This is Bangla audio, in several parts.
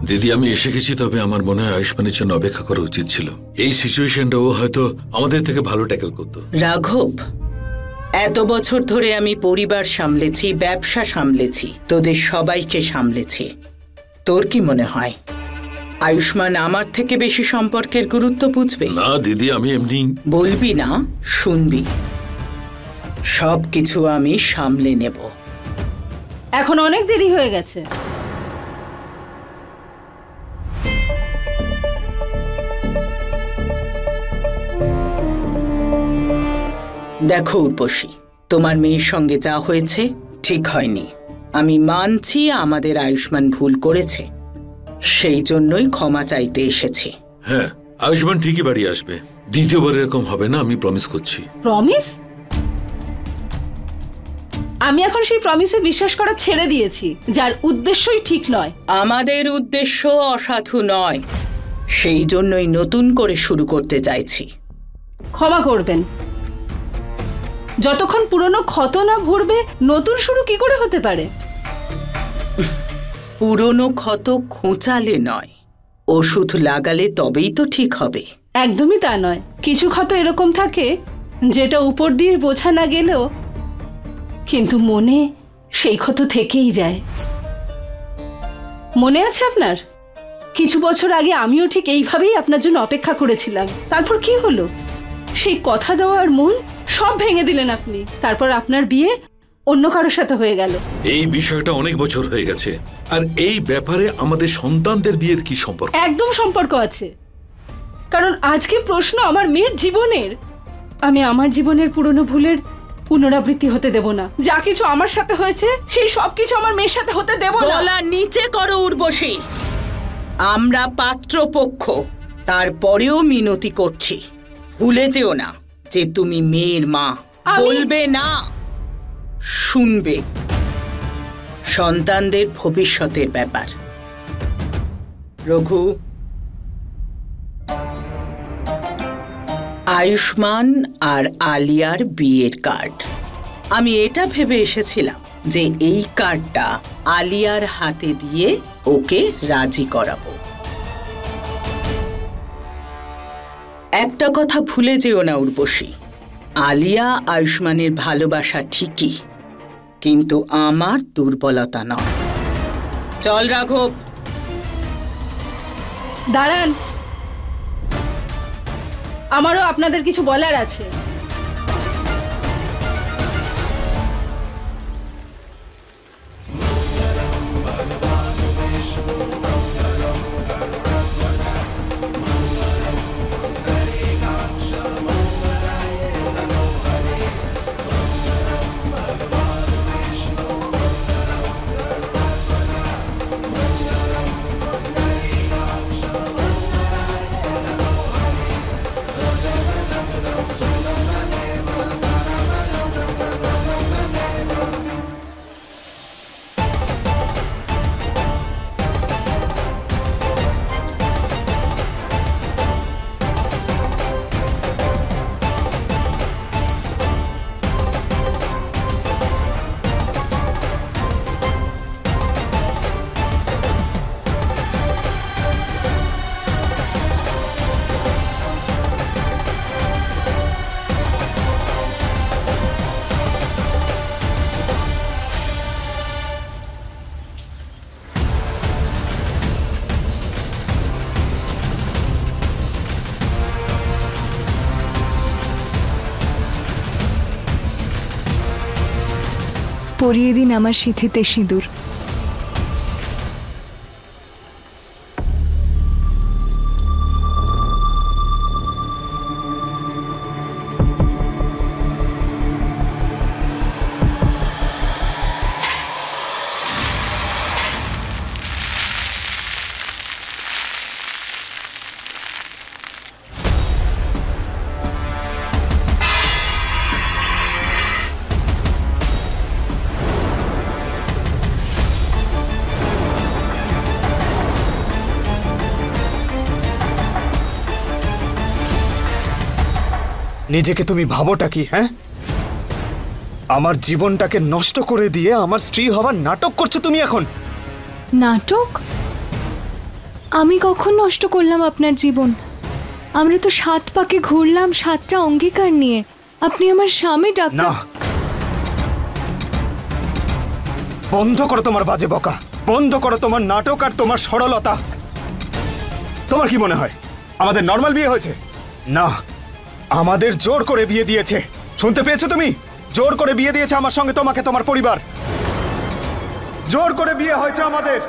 দিদি আমি এসে গেছি, তবে আমার মনে হয় আয়ুষ্মানের জন্য অপেক্ষা করা উচিত ছিল। এই সিচুয়েশনটা ও হয়তো আমাদের থেকে ভালো ট্যাকেল করতো। রাঘব, এত বছর ধরে আমি পরিবার সামলেছি, ব্যবসা সামলেছি, তোদের সবাইকে সামলেছি। তোর কি মনে হয় আয়ুষ্মান আমার থেকে বেশি সম্পর্কের গুরুত্ব বুঝবে? না দিদি, আমি এমনি। বলবি না, শুনবি। সব কিছু আমি সামলে নেব। এখন অনেক দেরি হয়ে গেছে। দেখো উর্বশী, তোমার মেয়ের সঙ্গে যা হয়েছে ঠিক হয়নি। আমি মানছি আমাদের আয়ুষ্মান ভুল করেছে, সেই জন্যই ক্ষমা চাইতে এসেছি। হ্যাঁ, আয়ুষ্মান ঠিকই বাড়ি আসবে। দ্বিতীয়বার এরকম হবে না, আমি প্রমিস করছি। প্রমিস? আমি এখন সেই প্রমিসে বিশ্বাস করা ছেড়ে দিয়েছি, যার উদ্দেশ্যই ঠিক নয়। আমাদের উদ্দেশ্য অসাধু নয়, সেই জন্যই নতুন করে শুরু করতে চাইছি। ক্ষমা করবেন, যতক্ষণ পুরনো ক্ষত না ভরবে নতুন শুরু কি করে হতে পারে? পুরনো ক্ষত খোঁচালে নয়, ওষুধ লাগালে তবেই তো ঠিক হবে। একদমই তা নয়। কিছু ক্ষত এরকম থাকে যেটা উপর দিয়ে বোঝা না গেলেও কিন্তু মনে সেই ক্ষত থেকেই যায়। মনে আছে আপনার? কিছু বছর আগে আমিও ঠিক এইভাবেই আপনার জন্য অপেক্ষা করেছিলাম। তারপর কি হলো? সেই কথা দেওয়ার মূল সব ভেঙে দিলেন আপনি। তারপর আপনার বিয়ে অন্য কারোর সাথে হয়ে গেল। এই বিষয়টা অনেক বছর হয়ে গেছে, আর এই ব্যাপারে আমাদের সন্তানদের বিয়ের কি সম্পর্ক? একদম সম্পর্ক আছে, কারণ আজকে প্রশ্ন আমার মেয়ের জীবনের। আমি আমার জীবনের পুরনো ভুলের পুনরাবৃত্তি হতে দেব না। যা কিছু আমার সাথে হয়েছে সেই সব কিছু আমার মেয়ের সাথে হতে দেব না। গলা নিচে করো উর্বশী, আমরা পাত্রপক্ষ। তারপরেও মিনতি করছি, ভুলে যেও না যে তুমি মেয়ের মা। বলবে না, শুনবে। সন্তানদের ভবিষ্যতের ব্যাপার। রঘু, আয়ুষ্মান আর আলিয়ার বিয়ের কার্ড। আমি এটা ভেবে এসেছিলাম যে এই কার্ডটা আলিয়ার হাতে দিয়ে ওকে রাজি করাবো। একটা কথা ভুলে যেও না উর্বশী, আলিয়া আয়ুষ্মানের ভালোবাসা ঠিকই, কিন্তু আমার দুর্বলতা নয়। চল রাঘব। দাঁড়ান, আমারও আপনাদের কিছু বলার আছে। পরিয়ে দিন আমার সিঁথিতে সিঁদুর। নিজেকে তুমি ভাবোটা কি? হ্যাঁ, আমার জীবনটাকে নষ্ট করে দিয়ে আমার স্ত্রী হওয়ার নাটক করছো তুমি এখন। নাটক? আমি কখন নষ্ট করলাম আপনার জীবন? আমরা তো 7 পাকে ঘুরলাম 7টা অঙ্গীকার নিয়ে। আপনি আমার স্বামী না, ডাক্তার। বন্ধ করো তোমার বাজে বকা, বন্ধ করো তোমার নাটক আর তোমার সরলতা। তোমার কি মনে হয় আমাদের নর্মাল বিয়ে হয়েছে? না, আমাদের জোর করে বিয়ে দিয়েছে। শুনতে পেয়েছো তুমি? জোর করে বিয়ে দিয়েছে আমার সঙ্গে তোমাকে তোমার পরিবার। জোর করে বিয়ে হয়েছে আমাদের।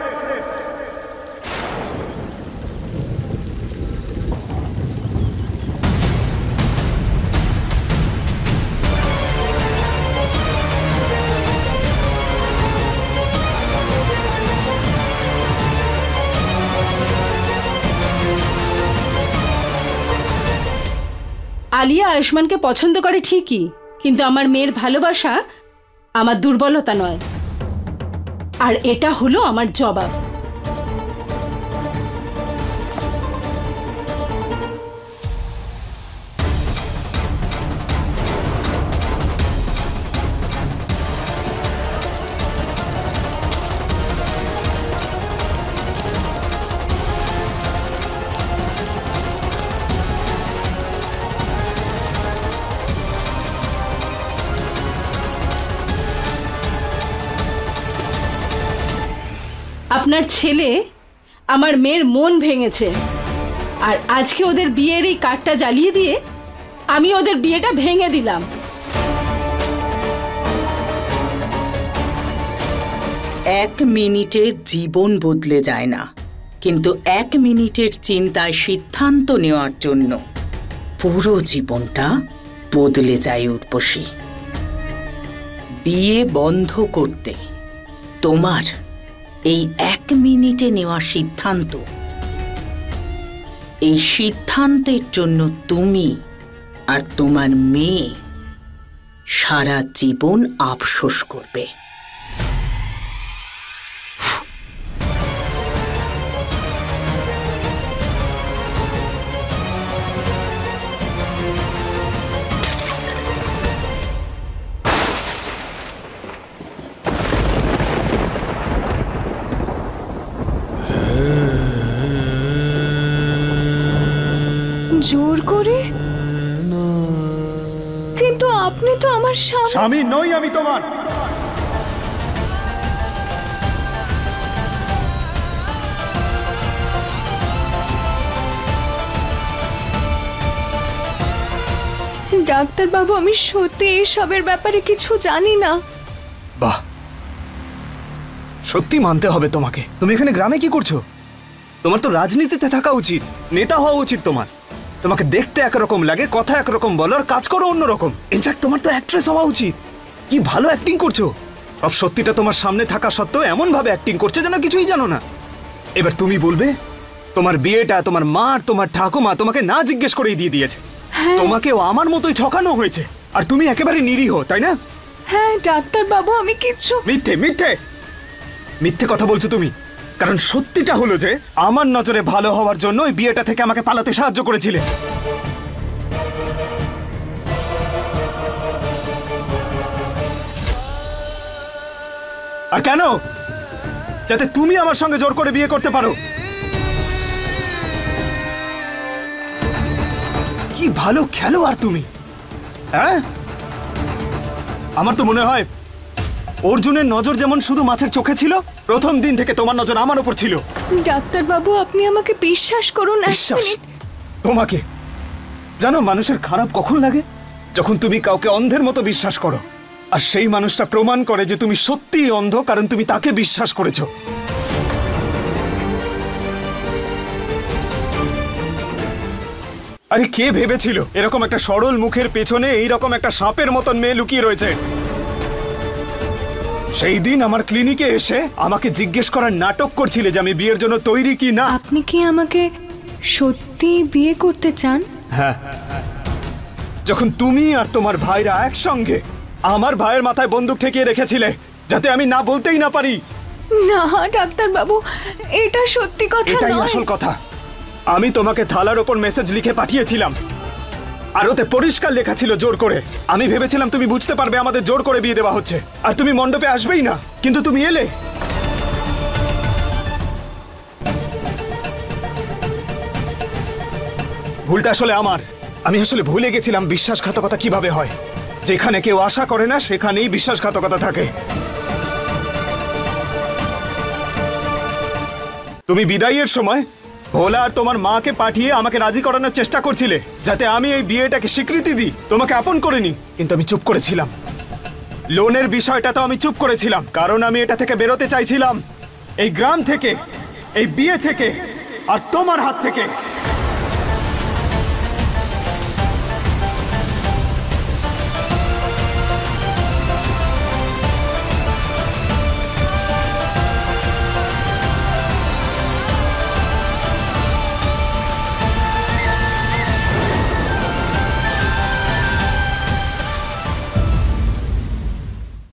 আলিয়া আয়ুষ্মানকে পছন্দ করে ঠিকই, কিন্তু আমার মেয়ের ভালোবাসা আমার দুর্বলতা নয়, আর এটা হলো আমার জবাব। আপনার ছেলে আমার মেয়ের মন ভেঙেছে, আর আজকে ওদের বিয়ের এই কার্ডটা জ্বালিয়ে দিয়ে আমি ওদের বিয়েটা ভেঙে দিলাম। 1 মিনিটে জীবন বদলে যায় না, কিন্তু 1 মিনিটের চিন্তায় সিদ্ধান্ত নেওয়ার জন্য পুরো জীবনটা বদলে যায় উর্বশী। বিয়ে বন্ধ করতে তোমার এই 1 মিনিটে নেওয়া সিদ্ধান্ত, এই সিদ্ধান্তের জন্য তুমি আর তোমার মেয়ে সারা জীবন আফসোস করবে। জোর করে? কিন্তু আপনি তো আমার স্বামী। স্বামী নই আমি তোমার। ডাক্তার বাবু, আমি সত্যি এসবের ব্যাপারে কিছু জানি না। বাহ, সত্যি মানতে হবে তোমাকে। তুমি এখানে গ্রামে কি করছো? তোমার তো রাজনীতিতে থাকা উচিত, নেতা হওয়া উচিত তোমার। তোমাকে দেখতে একরকম লাগে, কথা একরকম বলো, আর কাজ করো অন্যরকম। ইনফ্যাক্ট তোমার তো অ্যাক্ট্রেস হওয়া উচিত। কি ভালো অ্যাক্টিং করছো। সব সত্যিটা তোমার সামনে থাকা সত্ত্বেও এমন ভাবে অ্যাক্টিং করছো যেন কিছুই জানো না। এবার তুমি বলবে তোমার বিয়েটা তোমার মা আর তোমার ঠাকুমা তোমাকে না জিজ্ঞেস করেই দিয়ে দিয়েছে। তোমাকেও আমার মতোই ঠকানো হয়েছে, আর তুমি একেবারে নিরীহ, তাই না? হ্যাঁ ডাক্তার বাবু, আমি কিচ্ছু। মিথ্যে মিথ্যে মিথ্যে কথা বলছো তুমি। কারণ সত্যিটা হলো যে আমার নজরে ভালো হওয়ার জন্য ওই বিয়েটা থেকে আমাকে পালাতে সাহায্য করেছিলে। আর কেন? যাতে তুমি আমার সঙ্গে জোর করে বিয়ে করতে পারো। কি ভালো খেলোয়াড় তুমি, হ্যাঁ? আমার তো মনে হয় অর্জুনের নজর যেমন শুধু মাছের চোখে ছিল, প্রথম দিন থেকে তোমার নজর আমার উপর ছিল। ডাক্তার বাবু, আপনি আমাকে বিশ্বাস করুন। বিশ্বাস? তোমাকে? জানো মানুষের খারাপ কখন লাগে? যখন তুমি কাউকে অন্ধের মতো বিশ্বাস করো, আর সেই মানুষটা প্রমাণ করে যে তুমি সত্যিই অন্ধ, কারণ তুমি তাকে বিশ্বাস করেছো। আরে কে ভেবেছিল এরকম একটা সরল মুখের পেছনে এইরকম একটা সাপের মতন মেয়ে লুকিয়ে রয়েছে? সেই দিন আমার ক্লিনিকে এসে আমাকে জিজ্ঞেস করার নাটক করছিলে যে আমি বিয়ের জন্য তৈরি কি না। আপনি কি আমাকে সত্যি বিয়ে করতে চান? হ্যাঁ, যখন তুমি আর তোমার ভাইরা একসঙ্গে আমার ভাইয়ের মাথায় বন্দুক ঠেকিয়ে রেখেছিলে যাতে আমি না বলতেই না পারি। না ডাক্তার বাবু, এটা সত্যি কথা নয়। এটাই আসল কথা। আমি তোমাকে থালার ওপর মেসেজ লিখে পাঠিয়েছিলাম, আর ওতে পরিষ্কার লেখা ছিল জোর করে। আমি ভেবেছিলাম তুমি বুঝতে পারবে আমাদের জোর করে বিয়ে দেওয়া হচ্ছে, আর তুমি মণ্ডপে আসবেই না, কিন্তু তুমি এলে। ভুলটা আসলে আমার। আমি আসলে ভুলে গেছিলাম বিশ্বাসঘাতকতা কিভাবে হয়। যেখানে কেউ আশা করে না সেখানেই বিশ্বাসঘাতকতা থাকে। তুমি বিদায়ের সময় ভোলা আর তোমার মাকে পাঠিয়ে আমাকে রাজি করানোর চেষ্টা করছিলে যাতে আমি এই বিয়েটাকে স্বীকৃতি দিই, তোমাকে আপন করে নিই। কিন্তু আমি চুপ করেছিলাম। লোনের বিষয়টা তো আমি চুপ করেছিলাম, কারণ আমি এটা থেকে বেরোতে চাইছিলাম, এই গ্রাম থেকে, এই বিয়ে থেকে, আর তোমার হাত থেকে।